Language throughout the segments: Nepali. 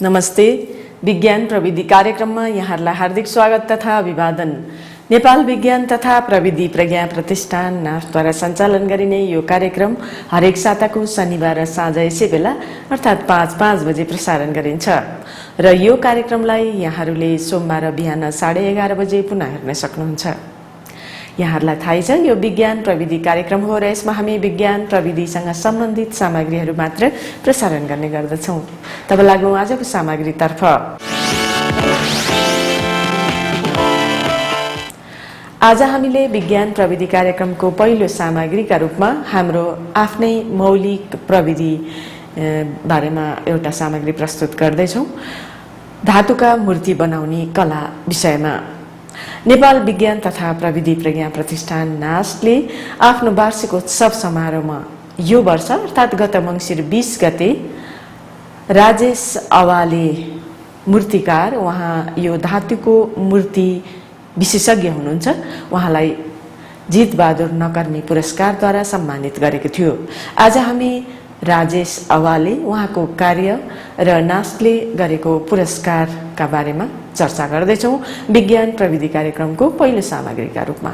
नमस्ते। विज्ञान प्रविधि कार्यक्रममा यहाँहरूलाई हार्दिक स्वागत तथा अभिवादन। नेपाल विज्ञान तथा प्रविधि प्रज्ञा प्रतिष्ठान नाफद्वारा सञ्चालन गरिने यो कार्यक्रम हरेक साताको शनिबार साँझ यसै बेला अर्थात् 5:05 बजे प्रसारण गरिन्छ र यो कार्यक्रमलाई यहाँहरूले सोमबार बिहान 11:30 बजे पुनः हेर्न सक्नुहुन्छ। यहाँहरूलाई थाहै छ यो विज्ञान प्रविधि कार्यक्रम हो र यसमा हामी विज्ञान प्रविधिसँग सम्बन्धित सामग्रीहरू मात्र प्रसारण गर्ने गर्दछौँ। तब लागौँ आजको सामग्रीतर्फ। आज हामीले विज्ञान प्रविधि कार्यक्रमको पहिलो सामग्रीका रूपमा हाम्रो आफ्नै मौलिक प्रविधि बारेमा एउटा सामग्री प्रस्तुत गर्दैछौँ। धातुका मूर्ति बनाउने कला विषयमा नेपाल विज्ञान तथा प्रविधि प्रज्ञा प्रतिष्ठान नासले आफ्नो वार्षिकोत्सव समारोहमा यो वर्ष अर्थात् गत मङ्सिर 20 गते राजेश अवाले मूर्तिकार, उहाँ यो धातुको मूर्ति विशेषज्ञ हुनुहुन्छ, उहाँलाई जितबहादुर नकर्मी पुरस्कारद्वारा सम्मानित गरेको थियो। आज हामी राजेश अवाले, उहाँको कार्य र नासले गरेको पुरस्कारका बारेमा चर्चा गर्दैछौँ विज्ञान प्रविधि कार्यक्रमको पहिलो सामग्रीका रूपमा।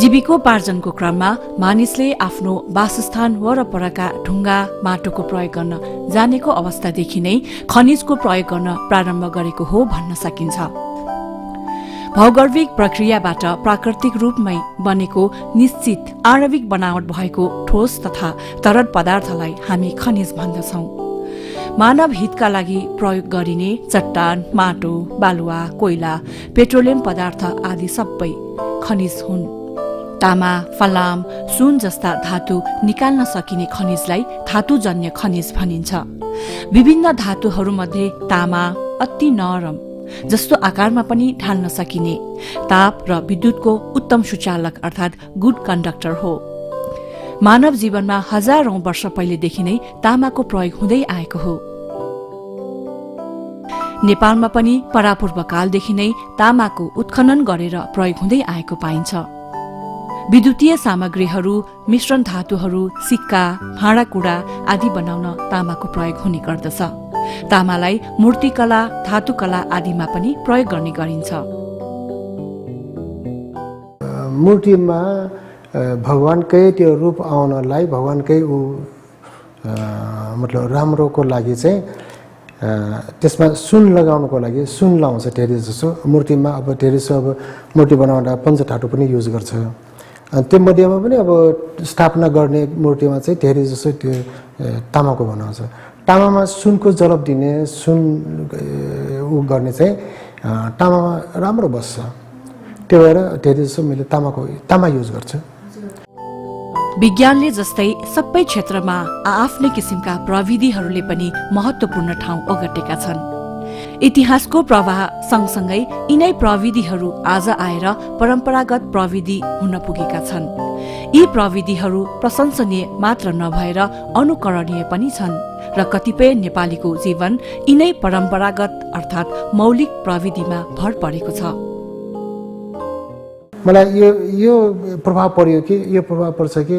जीविकोपार्जनको क्रममा मानिसले आफ्नो वासस्थान वरपरका ढुङ्गा माटोको प्रयोग गर्न जानेको अवस्थादेखि नै खनिजको प्रयोग गर्न प्रारम्भ गरेको हो भन्न सकिन्छ। भौगर्भिक प्रक्रियाबाट प्राकृतिक रूपमै बनेको निश्चित आणविक बनावट भएको ठोस तथा तरल पदार्थलाई हामी खनिज भन्दछौँ। मानव हितका लागि प्रयोग गरिने चट्टान, माटो, बालुवा, कोइला, पेट्रोलियम पदार्थ आदि सबै खनिज हुन्। तामा, फलाम, सुन जस्ता धातु निकाल्न सकिने खनिजलाई धातुजन्य खनिज भनिन्छ। विभिन्न धातुहरूमध्ये तामा अति नरम, जस्तो आकारमा पनि ढाल्न सकिने, ताप र विद्युतको उत्तम सुचालक अर्थात् गुड कन्डक्टर हो। मानव जीवनमा हजारौं वर्ष पहिलेदेखि नै तामाको प्रयोग हुँदै आएको हो। नेपालमा पनि परापूर्व कालदेखि नै तामाको उत्खनन गरेर प्रयोग हुँदै आएको पाइन्छ। विद्युतीय सामग्रीहरू, मिश्रण धातुहरू, सिक्का, भाँडाकुँडा आदि बनाउन तामाको प्रयोग हुने गर्दछ। तामालाई मूर्तिकला, धातुकला आदिमा पनि प्रयोग गर्ने गरिन्छ। मूर्तिमा भगवानकै त्यो रूप आउनलाई, भगवानकै मतलब राम्रोको लागि चाहिँ त्यसमा सुन लगाउनको लागि सुन लाउँछ धेरै जसो। मूर्तिमा अब धेरै जसो अब मूर्ति बनाउँदा पञ्चधातु पनि युज गर्छ। त्यो मध्येमा पनि अब स्थापना गर्ने मूर्तिमा चाहिँ धेरै जसो त्यो तामाको बनाउँछ। तामामा सुनको जलप दिने, सुन गर्ने चाहिँ तामामा राम्रो बस्छ। त्यो भएर धेरै जसो मैले तामा युज गर्छु। विज्ञानले जस्तै सबै क्षेत्रमा आफ्नै किसिमका प्रविधिहरूले पनि महत्त्वपूर्ण ठाउँ ओगटेका छन्। इतिहासको प्रवाह सँगसँगै यिनै प्रविधिहरू आज आएर परम्परागत प्रविधि हुन पुगेका छन्। यी प्रविधिहरू प्रशंसनीय मात्र नभएर अनुकरणीय पनि छन् र कतिपय नेपालीको जीवन यिनै परम्परागत अर्थात् मौलिक प्रविधिमा भर परेको छ। मलाई यो प्रभाव पर्यो कि यो प्रभाव पर्छ कि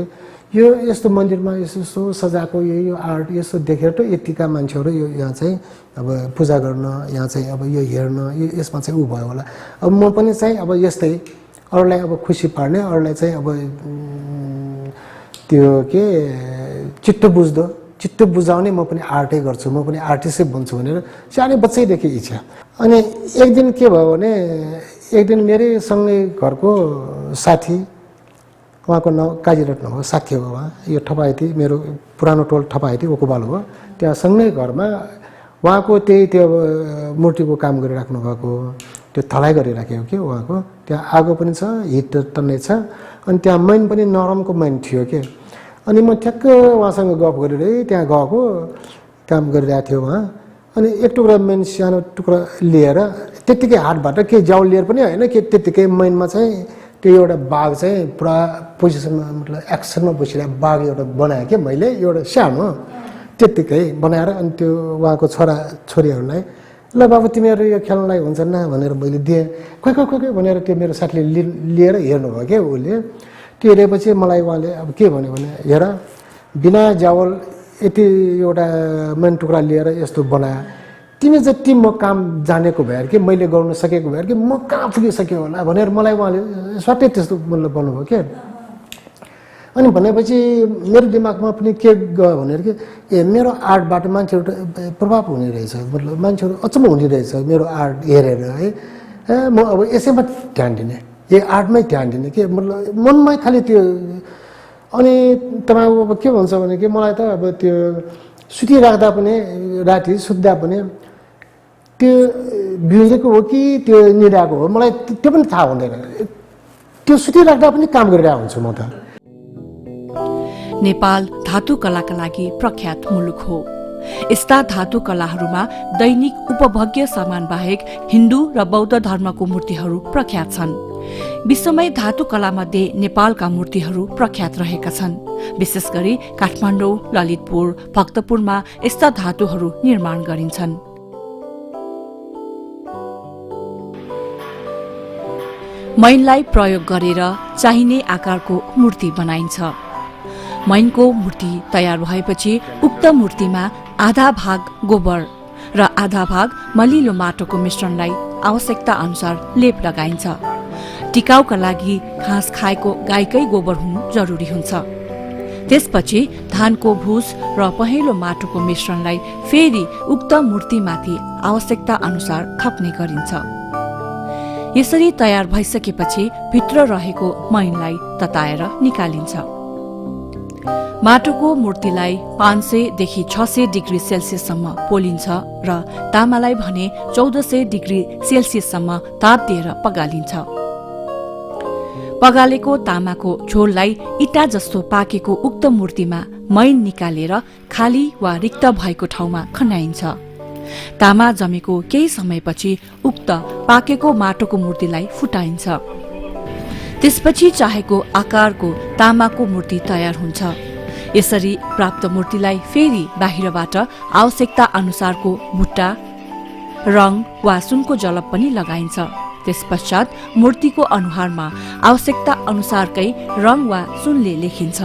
यो यस्तो मन्दिरमा यस्तो सजाएको यो आर्ट यस्तो देखेर त यतिका मान्छेहरू यो यहाँ चाहिँ अब पूजा गर्न, यहाँ चाहिँ अब यो हेर्न, यसमा चाहिँ ऊ भयो होला। अब म पनि चाहिँ अब यस्तै अरूलाई अब खुसी पार्ने, अरूलाई चाहिँ अब त्यो के चित्त बुझाउने म पनि आर्टै गर्छु, म पनि आर्टिस्टै बन्छु भनेर सानै बच्चैदेखि इच्छा। अनि एक दिन के भयो भने एक दिन मेरै सँगै घरको साथी, उहाँको नाउँ काजीरत्न हो, साथी हो उहाँ, यो ठपाइती मेरो पुरानो टोल ठपाइती ओकुबाल हो। त्यहाँ सँगै घरमा उहाँको त्यो मूर्तिको काम गरिराख्नु भएको, त्यो थलाइ गरिराखेको कि उहाँको। त्यहाँ आगो पनि छ, हिट टन्नै छ, अनि त्यहाँ मैन पनि नरमको मैन थियो कि। अनि म ठ्याक्क उहाँसँग गफ गरेर त्यहाँ गएको, काम गरिरहेको थियो उहाँ। अनि एक टुक्रा मैन, सानो टुक्रा लिएर त्यत्तिकै हातबाट केही जाउ लिएर पनि होइन कि त्यत्तिकै मैनमा चाहिँ त्यो एउटा बाघ चाहिँ पुरा पोजिसनमा मतलब एक्सनमा बसिरहेको बाघ एउटा बनाएँ कि मैले, एउटा सानो त्यत्तिकै बनाएर। अनि त्यो उहाँको छोरीहरूलाई ल बाबु तिमीहरू यो खेल्नलाई हुन्छ न भनेर मैले दिएँ। खोइ भनेर त्यो मेरो साथीले लिएर हेर्नुभयो क्या। उसले त्यो हेरेपछि मलाई उहाँले अब के भन्यो भने हेर बिना जावल यति एउटा मेन टुक्रा लिएर यस्तो बनायो तिमी जति म काम जानेको भएर कि मैले गर्न सकेको भएर कि म कहाँ पुगिसक्यो होला भनेर मलाई उहाँले स्वाटै त्यस्तो मतलब भन्नुभयो क्या अनि भनेपछि मेरो दिमागमा पनि के गयो भनेर कि ए मेरो आर्टबाट मान्छेहरू प्रभाव हुने रहेछ मतलब मान्छेहरू अचम्म हुने रहेछ मेरो आर्ट हेरेर है म अब यसैमा ध्यान दिने यो आर्टमै ध्यान दिने के मतलब मनमै खालि त्यो अनि तपाईँ अब के भन्छ भने कि मलाई त अब त्यो सुतिराख्दा पनि राति सुत्दा पनि त्यो बिउजेको हो कि त्यो निराको हो मलाई त्यो पनि थाहा हुँदैन त्यो सुतिराख्दा पनि काम गरिरहेको हुन्छु म त नेपाल धातु कलाका लागि प्रख्यात मुलुक हो यस्ता धातु कलाहरूमा दैनिक उपभोग्य सामान बाहेक हिन्दू र बौद्ध धर्मको मूर्तिहरू प्रख्यात छन् विश्वमै धातु कलामध्ये नेपालका मूर्तिहरू प्रख्यात रहेका छन् विशेष गरी काठमाडौँ ललितपुर भक्तपुरमा यस्ता धातुहरू निर्माण गरिन्छन् मैनलाई प्रयोग गरेर चाहिने आकारको मूर्ति बनाइन्छ मैनको मूर्ति तयार भएपछि उक्त मूर्तिमा आधा भाग गोबर र आधा भाग मलिलो माटोको मिश्रणलाई आवश्यकता अनुसार लेप लगाइन्छ टिकाउका लागि घाँस खाएको गाईकै गोबर हुनु जरुरी हुन्छ त्यसपछि धानको भुस र पहेँलो माटोको मिश्रणलाई फेरि उक्त मूर्तिमाथि आवश्यकता अनुसार थप्ने गरिन्छ यसरी तयार भइसकेपछि भित्र रहेको मैनलाई तताएर निकालिन्छ माटोको मूर्तिलाई 500 देखि 600 डिग्री सेल्सियससम्म पोलिन्छ र तामालाई भने 1400 डिग्री सेल्सियससम्म ताप दिएर पगालिन्छ पगालेको तामाको झोललाई इटा जस्तो पाकेको उक्त मूर्तिमा मैन निकालेर खाली वा रिक्त भएको ठाउँमा खन्याइन्छ तामा जमेको केही समयपछि उक्त पाकेको माटोको मूर्तिलाई फुटाइन्छ त्यसपछि चाहेको आकारको तामाको मूर्ति तयार हुन्छ यसरी प्राप्त मूर्तिलाई फेरि बाहिरबाट आवश्यकता अनुसारको बुट्टा रङ वा सुनको जलप पनि लगाइन्छ त्यसपश्चात मूर्तिको अनुहारमा आवश्यकता अनुसारकै रङ वा सुनले लेखिन्छ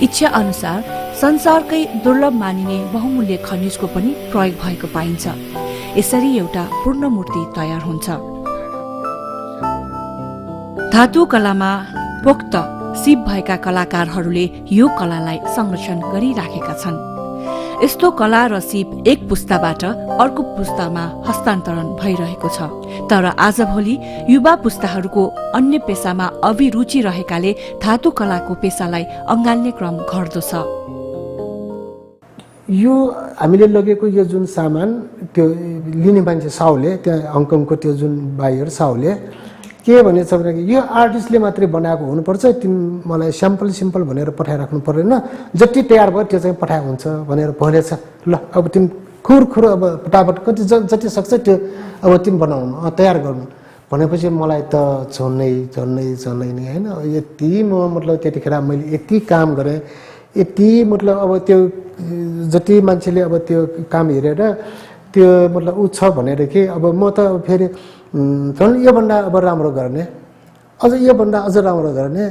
इच्छा अनुसार संसारकै दुर्लभ मानिने बहुमूल्य खनिजको पनि प्रयोग भएको पाइन्छ यसरी एउटा पूर्ण मूर्ति तयार हुन्छ धातु कलामा पोख्त सिप भएका कलाकारहरूले यो कलालाई संरक्षण गरिराखेका छन् यस्तो कला र सिप एक पुस्ताबाट अर्को पुस्तामा हस्तान्तरण भइरहेको छ तर आजभोलि युवा पुस्ताहरूको अन्य पेसामा अभिरुचि रहेकाले धातु कलाको पेसालाई अँगाल्ने क्रम घट्दो छ यो हामीले लगेको यो जुन सामान त्यो लिने मान्छे साउले त्यहाँ हङकङको त्यो जुन बाइयर साउले के भनेछ भने यो आर्टिस्टले मात्रै बनाएको हुनुपर्छ तिमी मलाई स्याम्पल सिम्पल भनेर पठाइराख्नु पर्दैन जति तयार भयो त्यो चाहिँ पठाए हुन्छ भनेर भनेछ ल अब तिमी खुर अब फटाफट कति जति सक्छ त्यो अब तिमी बनाउनु तयार गर्नु भनेपछि मलाई त झन्नै नि होइन यति म मतलब त्यतिखेर मैले यति काम गरेँ यति मतलब अब त्यो जति मान्छेले अब त्यो काम हेरेर त्यो मतलब ऊ छ भनेर कि अब म त फेरि झन् योभन्दा अब राम्रो गर्ने अझ योभन्दा अझ राम्रो गर्ने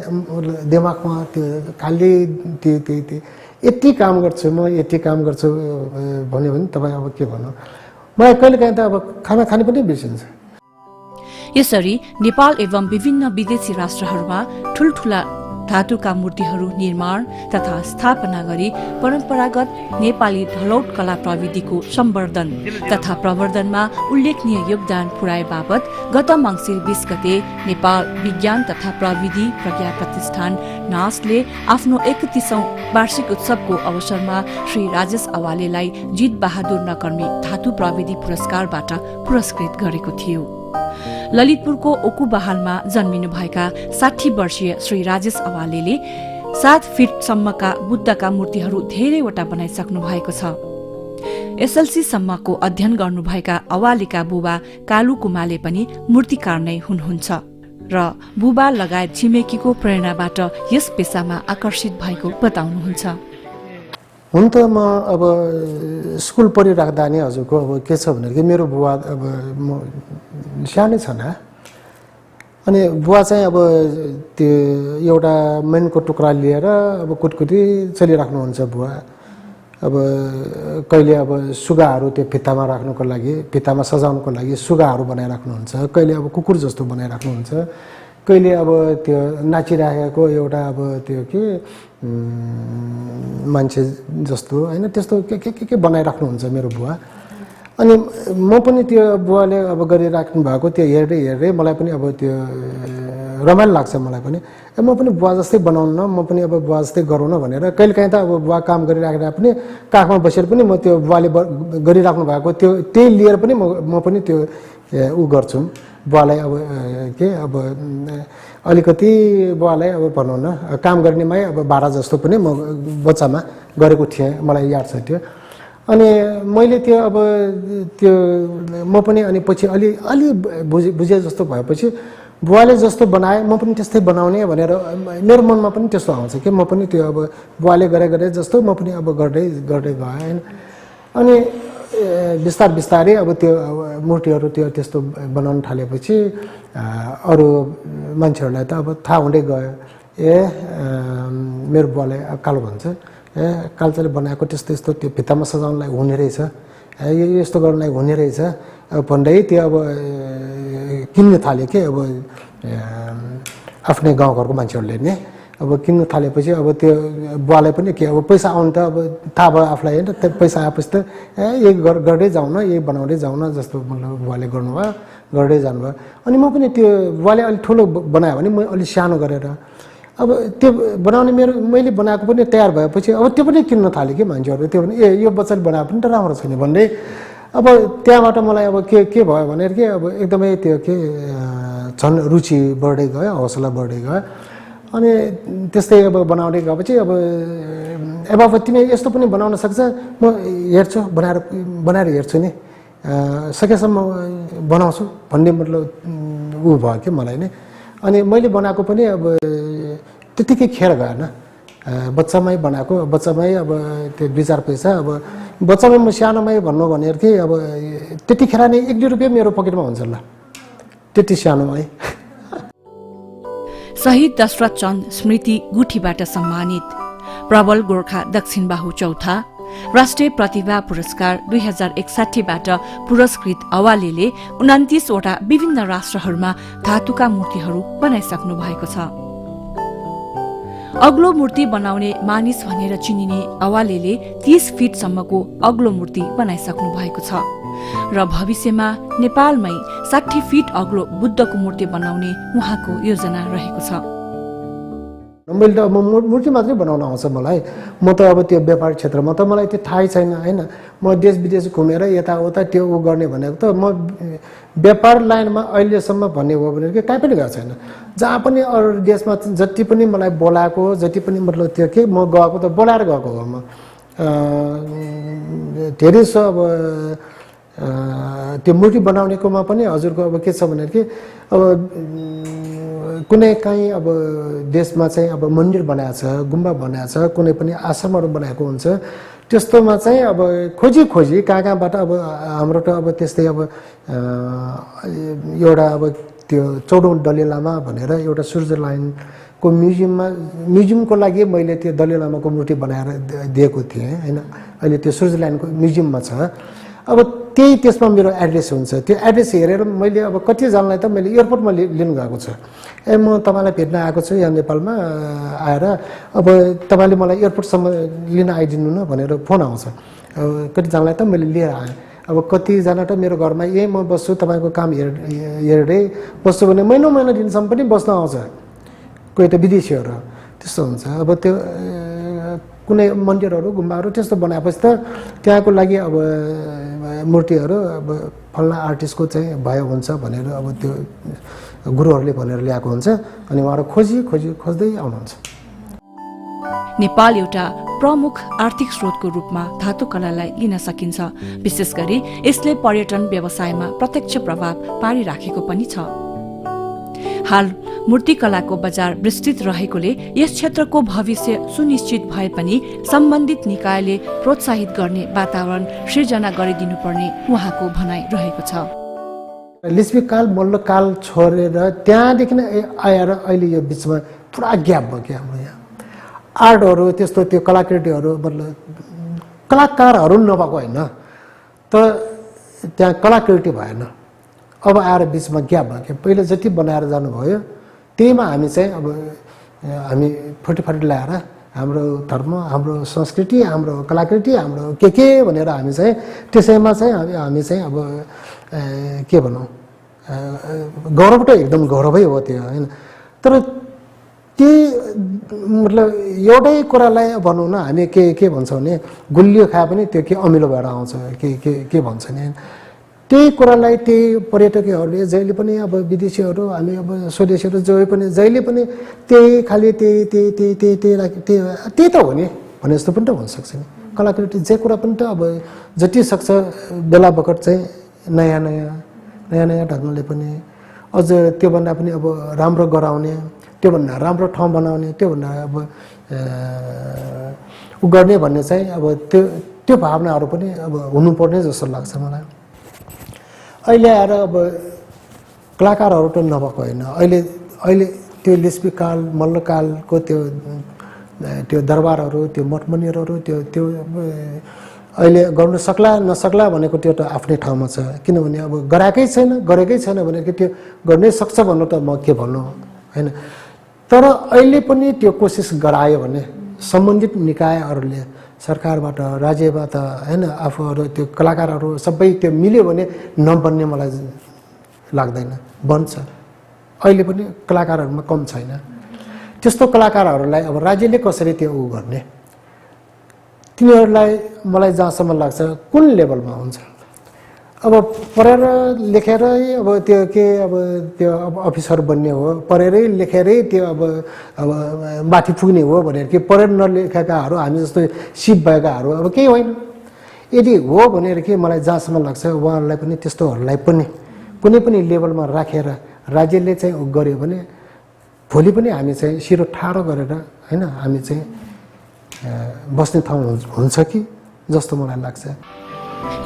दिमागमा त्यो खालि त्यो यति काम गर्छु म यति काम गर्छु भन्यो भने तपाईँ अब के भन्नु मलाई कहिलेकाहीँ त अब खाना खाने पनि बिर्सिन्छ यसरी नेपाल एवं विभिन्न विदेशी राष्ट्रहरूमा ठूलठूला धातुका मूर्तिहरू निर्माण तथा स्थापना गरी परम्परागत नेपाली ढलौट कला प्रविधिको सम्वर्धन तथा प्रवर्धनमा उल्लेखनीय योगदान पुर्याए बापत गत मङ्सिर 20 गते नेपाल विज्ञान तथा प्रविधि प्रज्ञा प्रतिष्ठान नासले आफ्नो 31औं वार्षिक उत्सवको अवसरमा श्री राजेश अवालेलाई जित बहादुर नकर्मी धातु प्रविधि पुरस्कारबाट पुरस्कृत गरेको थियो ललितपुरको ओकुबहालमा जन्मिनुभएका 60 वर्षीय श्री राजेश अवालेले 7 फिटसम्मका बुद्धका मूर्तिहरू धेरैवटा बनाइसक्नु भएको छ एसएलसी सम्मको अध्ययन गर्नुभएका अवालेका बुबा कालु कुमाले पनि मूर्तिकार नै हुनुहुन्छ र बुबा लगायत छिमेकीको प्रेरणाबाट यस पेसामा आकर्षित भएको बताउनुहुन्छ हुन त म अब स्कुल पढिराख्दा नि हजुरको अब के छ भनेदेखि मेरो बुवा अब म सानै छँदा अनि बुवा चाहिँ अब त्यो एउटा मेनको टुक्रा लिएर अब कुटकुटी चलिराख्नुहुन्छ बुवा। अब कहिले अब सुगाहरू त्यो भित्तामा राख्नुको लागि, भित्तामा सजाउनुको लागि सुगाहरू बनाइराख्नुहुन्छ, कहिले अब कुकुर जस्तो बनाइराख्नुहुन्छ, कहिले अब त्यो नाचिराखेको एउटा अब त्यो के मान्छे जस्तो होइन त्यस्तो के बनाइराख्नुहुन्छ मेरो बुवा। अनि म पनि त्यो बुवाले अब गरिराख्नु भएको त्यो हेर्दै हेर्दै मलाई पनि अब त्यो रमाइलो लाग्छ मलाई पनि। म पनि बुवा जस्तै बनाउनु न, म पनि अब बुवा जस्तै गरौँ न भनेर कहिलेकाहीँ त अब बुवा काम गरिराखेर पनि काखमा बसेर पनि म त्यो बुवाले गरिराख्नु भएको त्यो त्यही लिएर पनि म पनि त्यो ऊ गर्छु बुवालाई अब के अब अलिकति बुवालाई अब भनौँ न काम गर्नेमै अब बाह्र जस्तो पनि म बच्चामा गरेको थिएँ, मलाई याद छ त्यो। अनि मैले त्यो अब त्यो म पनि अनि पछि अलि बुझे जस्तो भएपछि बुवाले जस्तो बनाए म पनि त्यस्तै बनाउने भनेर मेरो मनमा पनि त्यस्तो आउँछ कि म पनि त्यो अब बुवाले गरे जस्तो म पनि अब गर्दै गएँ होइन। अनि बिस्तारै अब त्यो मूर्तिहरू त्यो त्यस्तो बनाउन थालेपछि अरू मान्छेहरूलाई त अब थाहा हुँदै गयो, मेरो बुवाले कालो भन्छ, कालचाले बनाएको त्यस्तो यस्तो त्यो भित्तामा सजाउनलाई हुने रहेछ, यो यस्तो गर्नलाई हुने रहेछ भन्दै त्यो अब किन्न थाल्यो कि अब आफ्नै गाउँघरको मान्छेहरूले नै अब किन्न थालेपछि अब त्यो बुवालाई पनि के अब पैसा आउनु त अब थाहा भयो आफूलाई होइन, त्यो पैसा आएपछि त यही गर्दै जाउँ न, यही बनाउँदै जाउँ न जस्तो बुवाले गर्नुभयो, गर्दै जानुभयो। अनि म पनि त्यो बुवाले अलिक ठुलो बनायो भने म अलिक सानो गरेर अब त्यो बनाउने मैले बनाएको पनि तयार भएपछि अब त्यो पनि किन्न थाल्यो कि मान्छेहरू, त्यो पनि यो बच्चाले बनाएको पनि त राम्रो छैन भन्दै अब त्यहाँबाट मलाई अब के भयो भनेर कि अब एकदमै त्यो के झन् रुचि बढ्दै गयो, हौसला बढ्दै गयो। अनि त्यस्तै अब बनाउँदै गएपछि अब तिमी यस्तो पनि बनाउन सक्छ, म हेर्छु बनाएर हेर्छु नि, सकेसम्म बनाउँछु भन्ने मतलब ऊ भयो कि मलाई नै। अनि मैले बनाएको पनि अब त्यतिकै खेर गएन, बच्चामै बनाएको, बच्चामै अब त्यो 2-4 पैसा अब बच्चामै म सानोमै भन्नु भनेर कि अब त्यतिखेर नै 1-2 रुपियाँ मेरो पकेटमा हुन्छ ल, त्यति सानोमै। शहीद दशरथ चन्द स्मृति गुठीबाट सम्मानित प्रबल गोर्खा दक्षिण बाहु चौथा राष्ट्रिय प्रतिभा पुरस्कार 2061बाट पुरस्कृत अवालेले 29 वटा विभिन्न राष्ट्रहरूमा धातुका मूर्तिहरू बनाइसक्नु भएको छ। अग्लो मूर्ति बनाउने मानिस भनेर चिनिने अवालेले 30 फिटसम्मको अग्लो मूर्ति बनाइसक्नु भएको छ र भविष्यमा नेपालमै 60 फिट अग्लो बुद्धको मूर्ति बनाउने उहाँको योजना रहेको छ। मैले त अब मूर्ति मात्रै बनाउन आउँछ मलाई, म त अब त्यो व्यापार क्षेत्रमा त मलाई त्यो थाहै छैन होइन। म देश विदेश घुमेर यताउता त्यो ऊ गर्ने भनेको त म व्यापार लाइनमा अहिलेसम्म भन्ने हो भने कहीँ पनि गएको छैन। जहाँ पनि अरू देशमा जति पनि मलाई बोलाएको, जति पनि मतलब त्यो के म गएको त बोलाएर गएको हो। म धेरै छ अब त्यो मूर्ति बनाउनेकोमा पनि हजुरको अब के छ भनेर कि अब कुनै काहीँ अब देशमा चाहिँ अब मन्दिर बनाएको छ, गुम्बा बनाएको छ, कुनै पनि आश्रमहरू बनाएको हुन्छ, त्यस्तोमा चाहिँ अब खोजी कहाँबाट अब हाम्रो त अब त्यस्तै अब एउटा अब त्यो 14औं दलाई लामा भनेर एउटा स्विजरल्यान्डको म्युजियमको लागि मैले त्यो दलाई लामाको मूर्ति बनाएर दिएको थिएँ होइन। अहिले त्यो स्विजरल्यान्डको म्युजियममा छ। अब त्यसमा मेरो एड्रेस हुन्छ, त्यो एड्रेस हेरेर मैले अब कतिजनालाई त मैले एयरपोर्टमा लिनु गएको छु, म तपाईँलाई भेट्न आएको छु यहाँ नेपालमा आएर अब तपाईँले मलाई एयरपोर्टसम्म लिन आइदिनु न भनेर फोन आउँछ। कतिजनालाई त मैले लिएर आएँ, अब कतिजना त मेरो घरमा यही म बस्छु तपाईँको काम हेर्दै बस्छु भने महिना दिनसम्म पनि बस्न आउँछ, कोही त विदेशीहरू त्यस्तो हुन्छ। अब त्यो कुनै मन्दिरहरू गुम्बाहरू त्यस्तो बनाएपछि त त्यहाँको लागि अब मूर्तिहरू अब फल्ना आर्टिस्टको चाहिँ भए हुन्छ भनेर अब त्यो गुरुहरूले भनेर ल्याएको हुन्छ, अनि उहाँहरू खोज्दै आउनुहुन्छ। नेपाल एउटा प्रमुख आर्थिक स्रोतको रूपमा धातु कलालाई लिन सकिन्छ। विशेष गरी यसले पर्यटन व्यवसायमा प्रत्यक्ष प्रभाव पारिराखेको पनि छ। हाल मूर्तिकलाको बजार विस्तृत रहेकोले यस क्षेत्रको भविष्य सुनिश्चित भए पनि सम्बन्धित निकायले प्रोत्साहित गर्ने वातावरण सृजना गरिदिनुपर्ने उहाँको भनाइ रहेको छ। लिस्बीकाल मल्लकाल छोडेर त्यहाँदेखि नै आएर अहिले यो बिचमा पुरा ग्याप भयो क्या हाम्रो यहाँ आर्टहरू त्यस्तो त्यो कलाकृतिहरू मतलब कलाकारहरू नभएको होइन त त्यहाँ कलाकृति भएन अब आएर बिचमा ग्याप भयो क्या पहिले जति बनाएर जानुभयो त्यहीमा हामी चाहिँ अब हामी फटिफटी ल्याएर हाम्रो धर्म हाम्रो संस्कृति हाम्रो कलाकृति हाम्रो के भनेर हामी चाहिँ त्यसैमा चाहिँ हामी चाहिँ अब के भनौँ गौरव त एकदम गौरवै हो त्यो होइन तर त्यही मतलब एउटै कुरालाई भनौँ न हामी के भन्छौँ भने गुलियो खाए पनि त्यो के अमिलो भएर आउँछ के भन्छ नि त्यही कुरालाई त्यही पर्यटकहरूले जहिले पनि अब विदेशीहरू हामी अब स्वदेशीहरू जहिले पनि त्यही खालि त्यही त हो नि भने जस्तो पनि त हुनसक्छ नि कलाकृति जे कुरा पनि त अब जति सक्छ बेला बखत चाहिँ नयाँ ढङ्गले पनि अझ त्योभन्दा पनि अब राम्रो गराउने त्योभन्दा राम्रो ठाउँ बनाउने त्योभन्दा अब उ गर्ने भन्ने चाहिँ अब त्यो भावनाहरू पनि अब हुनुपर्ने जस्तो लाग्छ मलाई अहिले आएर अब कलाकारहरू त नभएको होइन अहिले त्यो लिस्बीकाल मल्लकालको त्यो दरबारहरू त्यो मठमन्दिरहरू त्यो अहिले गर्न सक्ला नसक्ला भनेको त्यो त आफ्नै ठाउँमा छ किनभने अब गरेकै छैन भने त्यो गर्नै सक्छ भन्नु त म के भन्नु होइन तर अहिले पनि त्यो कोसिस गरायो भने सम्बन्धित निकायहरूले सरकारबाट राज्यबाट होइन आफूहरू त्यो कलाकारहरू सबै त्यो मिल्यो भने नबन्ने मलाई लाग्दैन बन्छ अहिले पनि कलाकारहरूमा कम छैन त्यस्तो कलाकारहरूलाई अब राज्यले कसरी त्यो उ गर्ने तिनीहरूलाई मलाई जहाँसम्म लाग्छ कुन लेभलमा हुन्छ अब पढेर लेखेरै अब त्यो अब अफिसर बन्ने हो पढेरै लेखेरै त्यो अब माथि पुग्ने हो भनेर कि पढेर नलेखेकाहरू हामी जस्तो सिप भएकाहरू अब केही होइन यदि हो भनेर कि मलाई जहाँसम्म लाग्छ उहाँहरूलाई पनि त्यस्तोहरूलाई पनि कुनै पनि लेभलमा राखेर राज्यले चाहिँ गर्यो भने भोलि पनि हामी चाहिँ सिरो ठाडो गरेर होइन हामी चाहिँ बस्ने ठाउँ हुन्छ कि जस्तो मलाई लाग्छ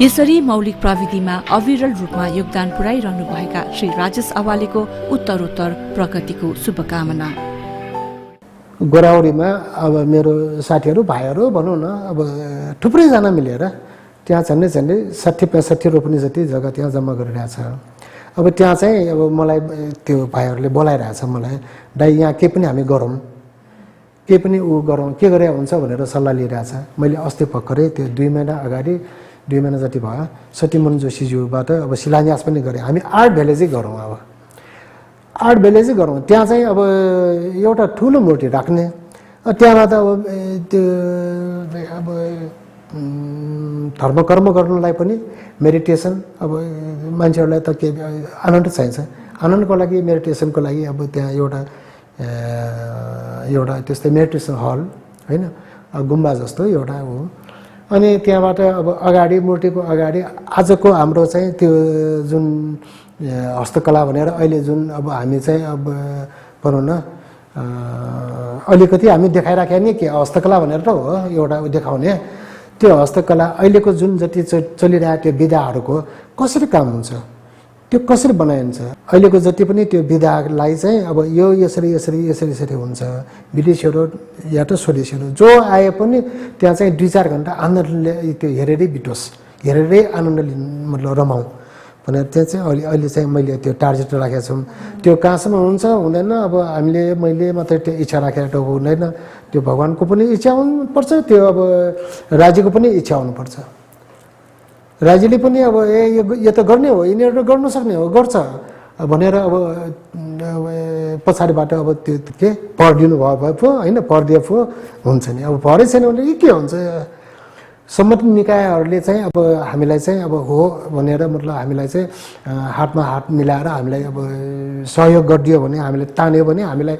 यसरी मौलिक प्रविधिमा अविरल रूपमा योगदान पुर्याइरहनुभएका श्री राजेश अवालेको उत्तरोत्तर प्रगतिको शुभकामना गोराउरीमा अब मेरो साथीहरू भाइहरू भनौँ न अब थुप्रैजना मिलेर त्यहाँ झन्डै 60-65 रोपनी जति जग्गा त्यहाँ जम्मा गरिरहेछ अब त्यहाँ चाहिँ अब मलाई त्यो भाइहरूले बोलाइरहेछ मलाई दाइ यहाँ के पनि हामी गरौँ के पनि ऊ गरौँ के गरे हुन्छ भनेर सल्लाह लिइरहेछ मैले अस्ति भर्खरै त्यो 2 महिना जति भयो सतीमन जोशीज्यूबाट अब शिलान्यास पनि गरेँ हामी आर्ट भिलेजै गरौँ अब आर्ट भिलेजै गरौँ त्यहाँ चाहिँ अब एउटा ठुलो मूर्ति राख्ने त्यहाँबाट अब त्यो अब धर्मकर्म गर्नलाई पनि मेडिटेसन अब मान्छेहरूलाई त के आनन्द चाहिन्छ आनन्दको लागि मेडिटेसनको लागि अब त्यहाँ एउटा त्यस्तै मेडिटेसन हल होइन गुम्बा जस्तो एउटा हो अनि त्यहाँबाट अब अगाडि मूर्तिको अगाडि आजको हाम्रो चाहिँ त्यो जुन हस्तकला भनेर अहिले जुन अब हामी चाहिँ अब भनौँ न अलिकति हामी देखाइराख्यो नि के हस्तकला भनेर त हो एउटा देखाउने त्यो हस्तकला अहिलेको जुन जति चलिरहेको त्यो विधाहरूको कसरी काम हुन्छ त्यो कसरी बनाइन्छ अहिलेको जति पनि त्यो विधालाई चाहिँ अब यो यसरी हुन्छ विदेशीहरू या त स्वदेशीहरू जो आए पनि त्यहाँ चाहिँ 2-4 घन्टा आनन्दले त्यो हेरेरै बिटोस् हेरेरै आनन्द मतलब रमाउँ भनेर त्यहाँ चाहिँ अहिले चाहिँ मैले त्यो टार्गेट राखेको छु त्यो कहाँसम्म हुन्छ हुँदैन अब मैले मात्रै त्यो इच्छा राखेर त हुँदैन त्यो भगवानको पनि इच्छा हुनुपर्छ त्यो अब राज्यको पनि इच्छा हुनुपर्छ राज्यले पनि अब यो त गर्ने हो यिनीहरू गर्नु सक्ने हो गर्छ भनेर अब पछाडिबाट अब त्यो के पढिदिनु भयो पो होइन पढिदिए पो हुन्छ नि अब भरै छैन भने के हुन्छ सम्बन्धित निकायहरूले चाहिँ अब हामीलाई चाहिँ अब हो भनेर मतलब हामीलाई चाहिँ हातमा हात मिलाएर हामीलाई अब सहयोग गरिदियो भने हामीले तान्यो भने हामीलाई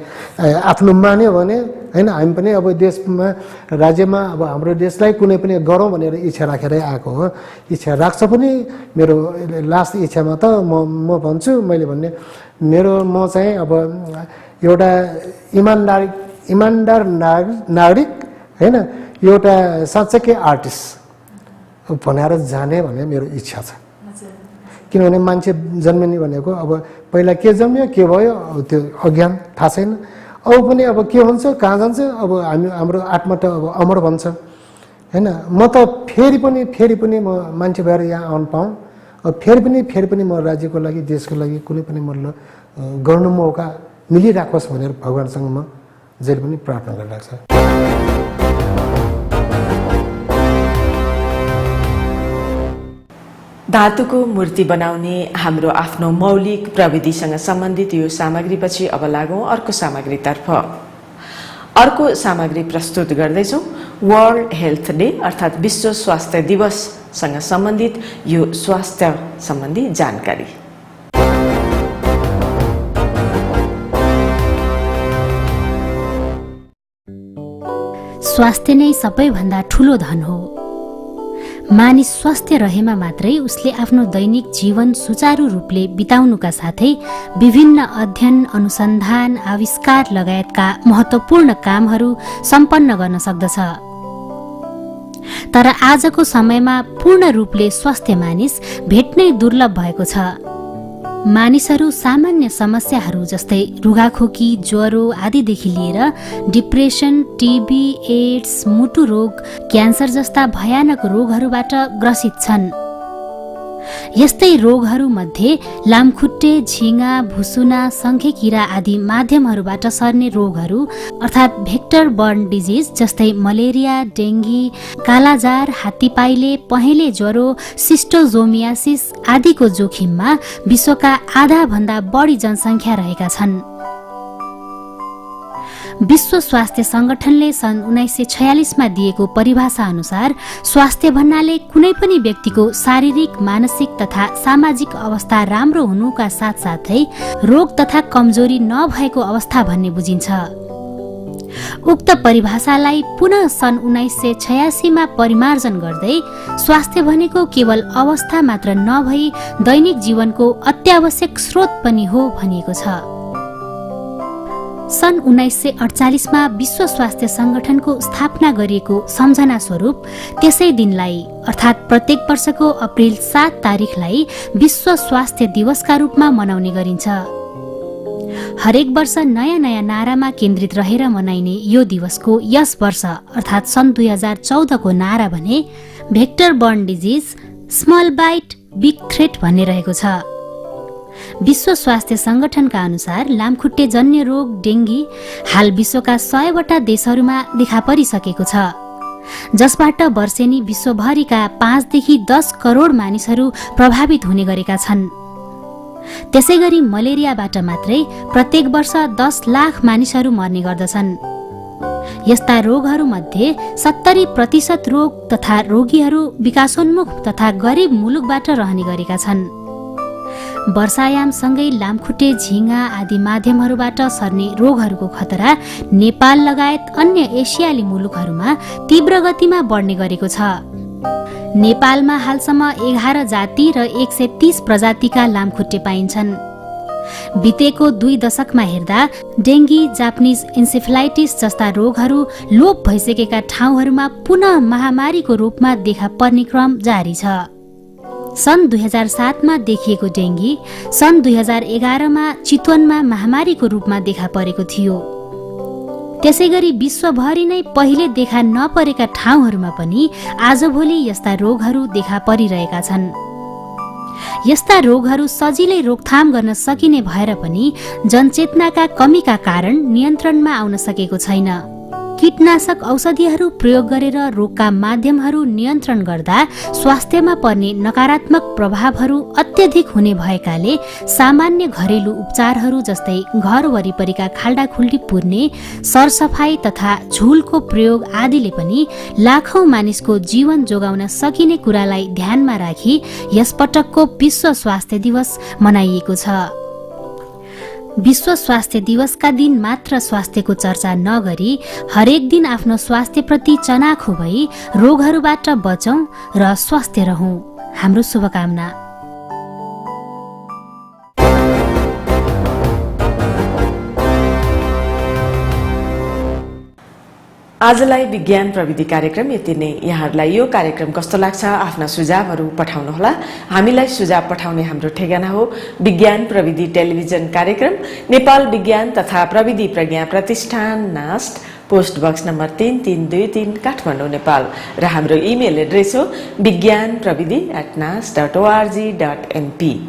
आफ्नो मान्यो भने होइन हामी पनि अब देशमा राज्यमा अब हाम्रो देशलाई कुनै पनि गरौँ भनेर इच्छा राखेरै आएको हो इच्छा राख्छ पनि मेरो लास्ट इच्छामा त म भन्छु मैले भन्ने म चाहिँ अब एउटा इमान्दार नागरिक होइन एउटा साँच्चैकै आर्टिस्ट भनेर जाने भन्ने मेरो इच्छा छ किनभने मान्छे जन्मिने भनेको अब पहिला के जन्मियो के भयो त्यो अज्ञान थाहा छैन। अब पनि अब के हुन्छ कहाँ जान्छ अब हाम्रो आत्मा त अब अमर भन्छ हैन। म त फेरि पनि म मान्छे भएर यहाँ आउन पाऊँ, फेरि पनि म राज्यको लागि देशको लागि कुनै पनि मतलब गर्नु मौका मिलिराखोस् भनेर भगवानसँग म जहिले पनि प्रार्थना गरिरहेको छ। धातुको मूर्ति बनाउने हाम्रो आफ्नो मौलिक प्रविधिसँग सम्बन्धित यो सामग्रीपछि अब लागौं अर्को सामग्रीतर्फ। अर्को सामग्री प्रस्तुत गर्दैछौँ वर्ल्ड हेल्थ डे अर्थात् विश्व स्वास्थ्य दिवससँग सम्बन्धित यो स्वास्थ्य सम्बन्धी जानकारी। स्वास्थ्य नै सबैभन्दा ठूलो धन हो। मानिस स्वस्थ रहेमा मात्रै उसले आफ्नो दैनिक जीवन सुचारू रूपले बिताउनुका साथै विभिन्न अध्ययन, अनुसन्धान, आविष्कार लगायतका महत्त्वपूर्ण कामहरू सम्पन्न गर्न सक्दछ। तर आजको समयमा पूर्ण रूपले स्वस्थ मानिस भेट्नै दुर्लभ भएको छ। मानिसहरू सामान्य समस्याहरू जस्तै रुघाखोकी, ज्वरो आदिदेखि लिएर डिप्रेसन, टिबी, एड्स, मुटु रोग, क्यान्सर जस्ता भयानक रोगहरूबाट ग्रसित छन्। यस्तै रोगहरूमध्ये लामखुट्टे, झिँगा, भुसुना, शंखेकिरा आदि माध्यमहरूबाट सर्ने रोगहरू अर्थात् भेक्टर बर्न डिजिज जस्तै मलेरिया, डेङ्गी, कालाजार, हात्तीपाइले, पहेँले ज्वरो, सिस्टोजोमियासिस आदिको जोखिममा विश्वका आधा भन्दा बढी जनसङ्ख्या रहेका छन्। विश्व स्वास्थ्य संगठनले सन् 1946 मा दिएको परिभाषा अनुसार स्वास्थ्य भन्नाले कुनै पनि व्यक्तिको शारीरिक, मानसिक तथा सामाजिक अवस्था राम्रो हुनुका साथसाथै रोग तथा कमजोरी नभएको अवस्था भन्ने बुझिन्छ। उक्त परिभाषालाई पुनः सन् 1986 मा परिमार्जन गर्दै स्वास्थ्य भनेको केवल अवस्था मात्र नभई दैनिक जीवनको अत्यावश्यक स्रोत पनि हो भनिएको छ। सन् 1948 मा विश्व स्वास्थ्य संगठनको स्थापना गरिएको सम्झना स्वरूप त्यसै दिनलाई अर्थात् प्रत्येक वर्षको अप्रिल 7 तारिखलाई विश्व स्वास्थ्य दिवसका रूपमा मनाउने गरिन्छ। हरेक वर्ष नयाँ नयाँ नारामा केन्द्रित रहेर मनाइने यो दिवसको यस वर्ष अर्थात् सन् 2014 को नारा भने vector borne disease small bite big threat भन्ने रहेको छ। विश्व स्वास्थ्य संगठनका अनुसार लामखुट्टे जन्य रोग डेङ्गी हाल विश्वका 100 वटा देशहरूमा देखा परिसकेको छ, जसबाट वर्षेनी विश्वभरिका 5 देखि 10 करोड मानिसहरू प्रभावित हुने गरेका छन्। त्यसैगरी मलेरियाबाट मात्रै प्रत्येक वर्ष 10 लाख मानिसहरू मर्ने गर्दछन्। यस्ता रोगहरूमध्ये 70% रोग तथा रोगीहरू विकासोन्मुख तथा गरिब मुलुकबाट रहने गरेका छन्। वर्षायामसँगै लामखुट्टे, झिँगा आदि माध्यमहरूबाट सर्ने रोगहरूको खतरा नेपाल लगायत अन्य एसियाली मुलुकहरूमा तीव्र गतिमा बढ्ने गरेको छ। नेपालमा हालसम्म 11 जाति र 130 प्रजातिका लामखुट्टे पाइन्छन्। बितेको 2 दशकमा हेर्दा डेङ्गी, जापानिज इन्सेफेलाइटिस जस्ता रोगहरू लोप भइसकेका ठाउँहरूमा पुनः महामारीको रूपमा देखा पर्ने क्रम जारी छ। सन् 2007 मा देखिएको डेङ्गी सन् 2011 मा चितवनमा महामारीको रूपमा देखा परेको थियो। त्यसैगरी विश्वभरि नै पहिले देखा नपरेका ठाउँहरूमा पनि आजभोलि यस्ता रोगहरू देखा परिरहेका छन्। यस्ता रोगहरू सजिलै रोकथाम गर्न सकिने भएर पनि जनचेतनाका कमीका कारण नियन्त्रणमा आउन सकेको छैन। कीटनाशक औषधिहरू प्रयोग गरेर रोगका माध्यमहरू नियन्त्रण गर्दा स्वास्थ्यमा पर्ने नकारात्मक प्रभावहरू अत्यधिक हुने भएकाले सामान्य घरेलु उपचारहरू जस्तै घर वरिपरिका खाल्डाखुल्डी पुर्ने, सरसफाई तथा झुलको प्रयोग आदिले पनि लाखौं मानिसको जीवन जोगाउन सकिने कुरालाई ध्यानमा राखी यस पटकको विश्व स्वास्थ्य दिवस मनाइएको छ। विश्व स्वास्थ्य दिवसका दिन मात्र स्वास्थ्यको चर्चा नगरी हरेक दिन आफ्नो स्वास्थ्यप्रति चनाखो भई रोगहरूबाट बचौं र स्वस्थ रहौं। हाम्रो शुभकामना। आजलाई विज्ञान प्रविधि कार्यक्रम यति नै। यहाँहरूलाई यो कार्यक्रम कस्तो लाग्छ आफ्ना सुझावहरू पठाउनुहोला। हामीलाई सुझाव पठाउने हाम्रो ठेगाना हो विज्ञान प्रविधि टेलिभिजन कार्यक्रम, नेपाल विज्ञान तथा प्रविधि प्रज्ञा प्रतिष्ठान, NAST, post box number 3323 Kathmandu, Nepal. र हाम्रो इमेल एड्रेस हो vigyanpravidi@nas.org.np।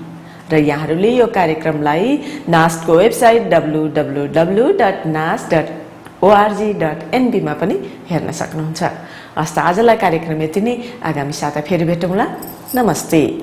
र यहाँहरूले यो कार्यक्रमलाई नास्टको वेबसाइट www.nas.org.np मा पनि हेर्न सक्नुहुन्छ। हस्त आजलाई कार्यक्रम यति नै। आगामी साता फेरि भेटौँला। नमस्ते।